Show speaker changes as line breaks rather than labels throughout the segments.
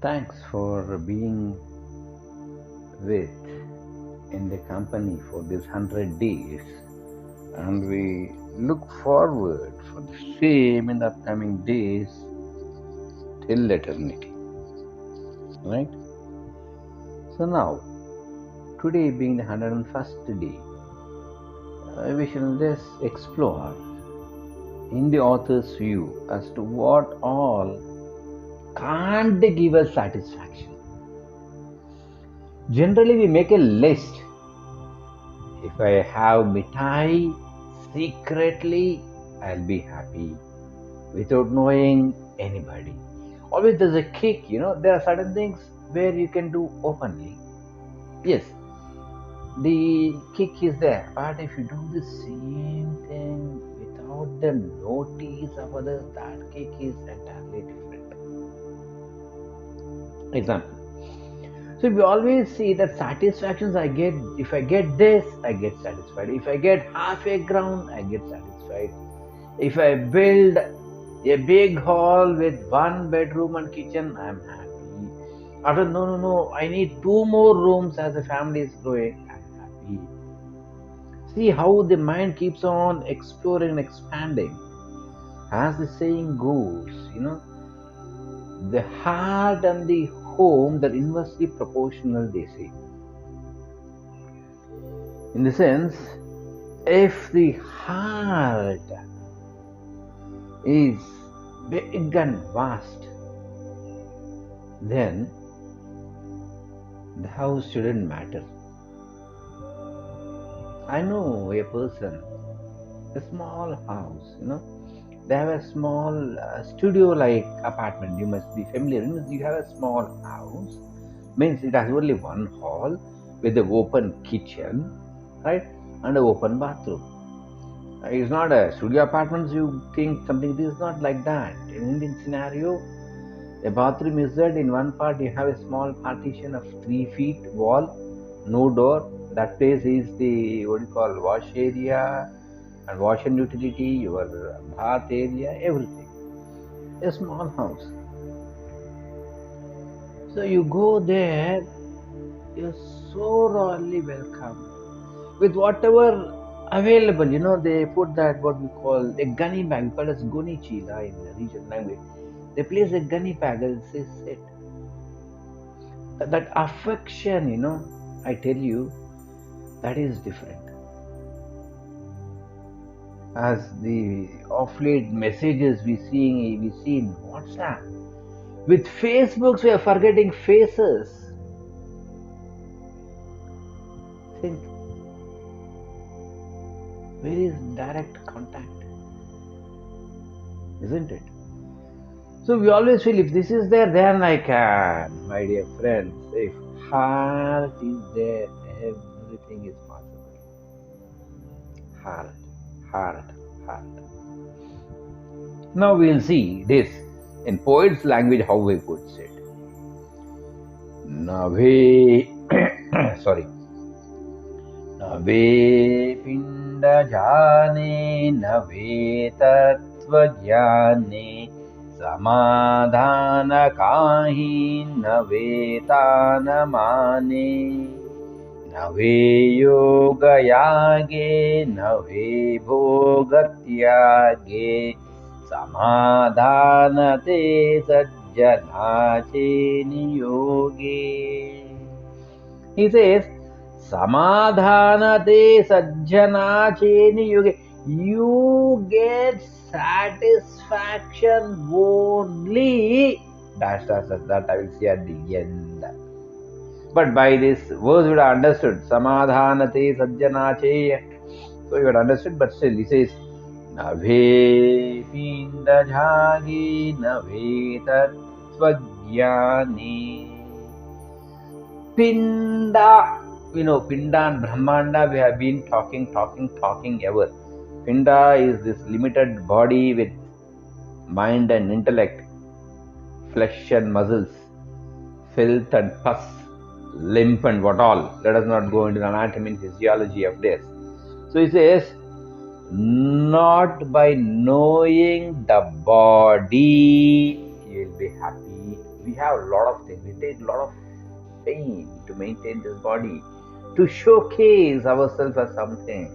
Thanks for being with in the company for these 100 days, and we look forward for the same in the upcoming days till eternity. Right? So now, today being the 101st day, we shall just explore in the author's view as to what all can't give us satisfaction. Generally, we make a list. If I have mithai secretly, I'll be happy without knowing anybody. Always there's a kick, there are certain things where you can do openly. Yes, the kick is there. But if you do the same thing without the notice of others, that kick is entirely different. Example. So we always see that satisfactions I get, if I get this, I get satisfied. If I get half a ground, I get satisfied. If I build a big hall with 1 bedroom and kitchen, I'm happy. After, no, I need 2 more rooms as the family is growing, I'm happy. See how the mind keeps on exploring and expanding. As the saying goes, the heart and the home, they're inversely proportional, they say. In the sense, if the heart is big and vast, then the house shouldn't matter. I know a person, a small house, they have a small studio-like apartment. You must be familiar. You have a small house, means it has only one hall with an open kitchen, right, and an open bathroom. It's not a studio apartments. You think something. This is not like that. In Indian scenario, a bathroom is that in one part you have a small partition of 3 feet wall, no door. That place is the what you call wash area and wash and utility, your bath area, everything. A small house. So you go there, you're so royally welcome with whatever available. They put that what we call a gunny bag. We call it as goni chila in the regional language. They place a gunny bag and say sit. That affection, I tell you, that is different. As the off late messages we see in WhatsApp. With Facebooks, we are forgetting faces. Think, where is direct contact? Isn't it? So we always feel if this is there, then I can. My dear friends, if heart is there, everything is possible. Heart, heart, heart. Now we'll see this in poet's language, how we puts it. Nave, sorry. Nave pinda jane, nave tattva jane, samadhana kahi, nave tana mane, nave yoga yage, nave bhogatyage, samadhana te sajjana niyoge. He says, Samadhanate sajjana cheni yoge. You get satisfaction only. That I will see at the end. But by this verse, you would have understood. Samadhanate sajjana che. So you had understood, but still he says, Nave pinda jhagi, nave tattvajnani. Pinda, Pinda and Brahmanda, we have been talking ever. Pinda is this limited body with mind and intellect, flesh and muscles, filth and pus, lymph and what all. Let us not go into the anatomy and physiology of this. So he says, not by knowing the body, you will be happy. We have a lot of things. We take a lot of pain to maintain this body, to showcase ourselves as something.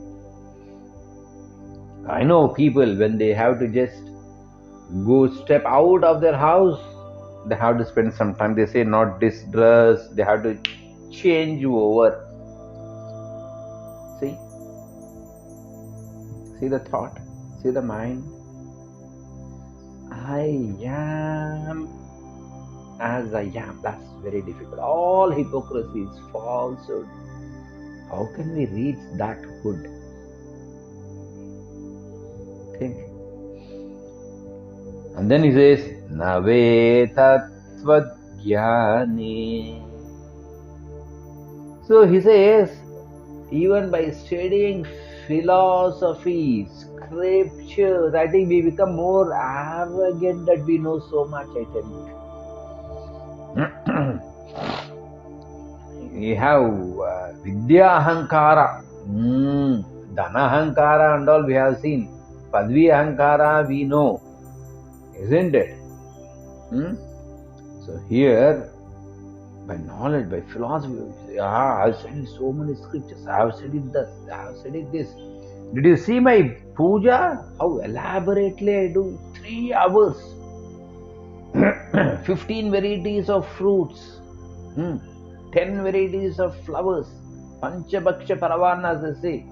I know people, when they have to just go step out of their house, they have to spend some time. They say not this dress, they have to change you over. See? See the thought? See the mind? I am as I am. That's very difficult. All hypocrisy is falsehood. How can we reach that good? Think. And then he says, Nave Tattvajnani. So he says, even by studying philosophy, scriptures, I think we become more arrogant that we know so much, I tell you. We have Vidya Ahankara, Dhana Ahankara and all we have seen. Padvi Ahankara we know, isn't it? So here, by knowledge, by philosophy, we say, I have studied so many scriptures, I have studied this, I have studied this. Did you see my puja? How elaborately I do? 3 hours. 15 varieties of fruits. 10 varieties of flowers. Panchabaksha paravanas, they say.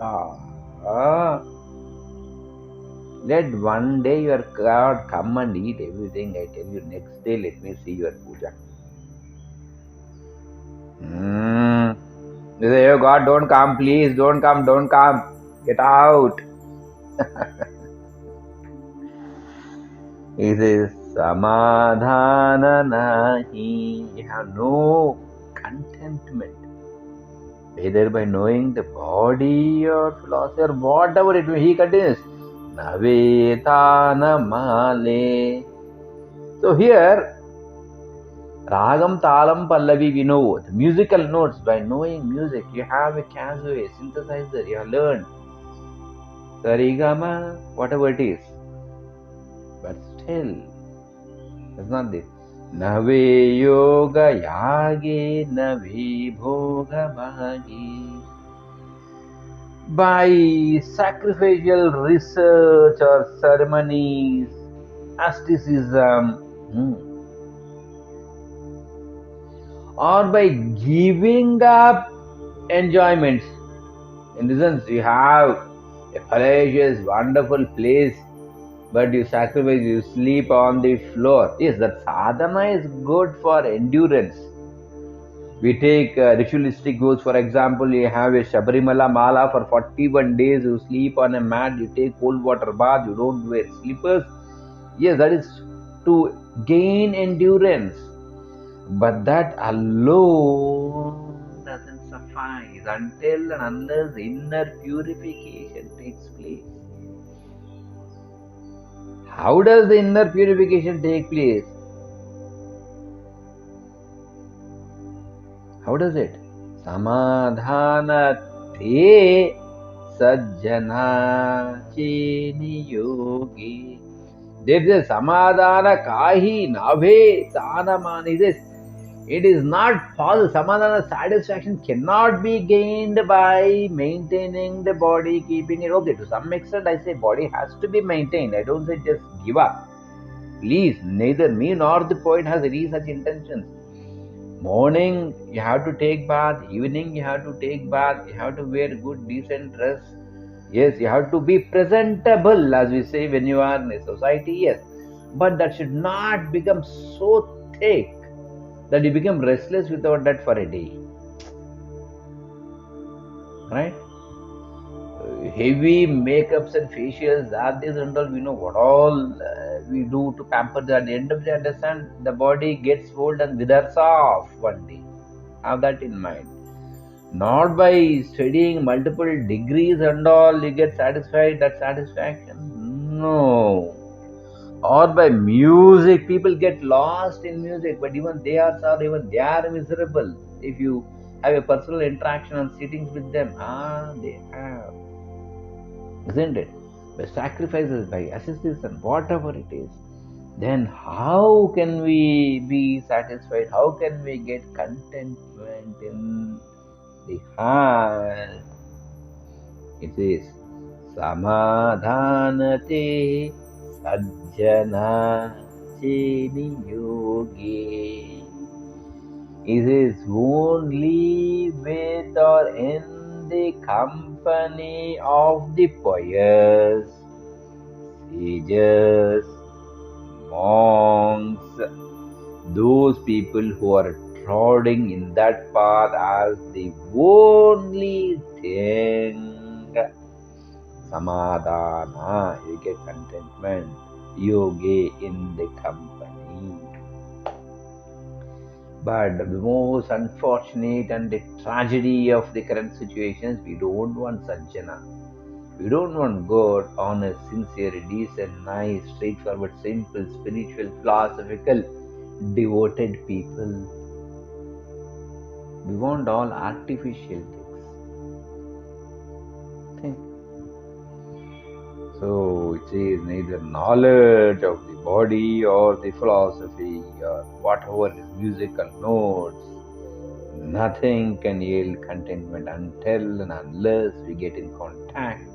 Let one day your God come and eat everything. I tell you, next day let me see your puja. They say, oh God, don't come, please, don't come, get out. He says, Samadhana nahi. You have no contentment, either by knowing the body or philosophy or whatever it may. He continues, Navetana male. So here, Ragam, Talam, Pallavi, we know the musical notes. By knowing music, you have a casual synthesizer, you have learned Sarigama, whatever it is. But still, it's not this. Nave yoga yage, nave bhoga bhagi. By sacrificial research or ceremonies, asceticism, or by giving up enjoyments. In the sense, you have a palatial, wonderful place, but you sacrifice, you sleep on the floor. Yes, that sadhana is good for endurance. We take ritualistic goals, for example, you have a Shabarimala Mala for 41 days, you sleep on a mat, you take cold water bath, you don't wear slippers. Yes, that is to gain endurance. But that alone doesn't suffice until and unless inner purification takes place. How does the inner purification take place? How does it? Samadhana te sajjana cheni yogi. There is a samadhana kahi nabhe sanamani. It is not possible. Samadhana, satisfaction cannot be gained by maintaining the body, keeping it. Okay, to some extent I say body has to be maintained. I don't say just give up. Please, neither me nor the poet has any such intentions. Morning you have to take bath, evening you have to take bath, you have to wear good decent dress. Yes, you have to be presentable, as we say when you are in a society, yes. But that should not become so thick that you become restless without that for a day. Right? Heavy makeups and facials, that is and all, we know what all we do to pamper that. At the end of the day, understand, the body gets old and withers off one day. Have that in mind. Not by studying multiple degrees and all you get satisfied, that satisfaction. No. Or by music, people get lost in music, but even they are sad, even they are miserable. If you have a personal interaction and sittings with them, they have. Isn't it? By sacrifices, by asceticism, whatever it is, then how can we be satisfied? How can we get contentment in the heart? It says, Samadhanate Sajjana Cheni Yogi. It is only with or in the company of the pious, sages, monks, those people who are trotting in that path as the only thing. Samadhana, you get contentment. Yoga in the company. But the most unfortunate and the tragedy of the current situations, we don't want sajjana. We don't want God, honest, sincere, decent, nice, straightforward, simple, spiritual, philosophical, devoted people. We want all artificial things. Think. So it says neither knowledge of the body or the philosophy or whatever is musical notes. Nothing can yield contentment until and unless we get in contact.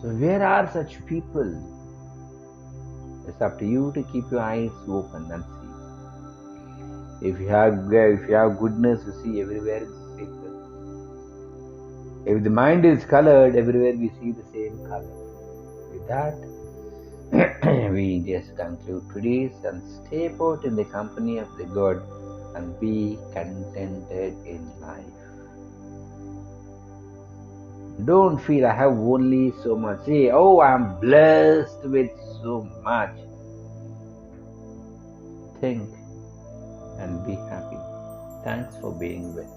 So where are such people? It's up to you to keep your eyes open and see. If you have goodness, you see everywhere good people. If the mind is colored, everywhere we see the same color. With that, we just conclude today's and stay put in the company of the God and be contented in life. Don't feel I have only so much. Say, oh, I'm blessed with so much. Think and be happy. Thanks for being with.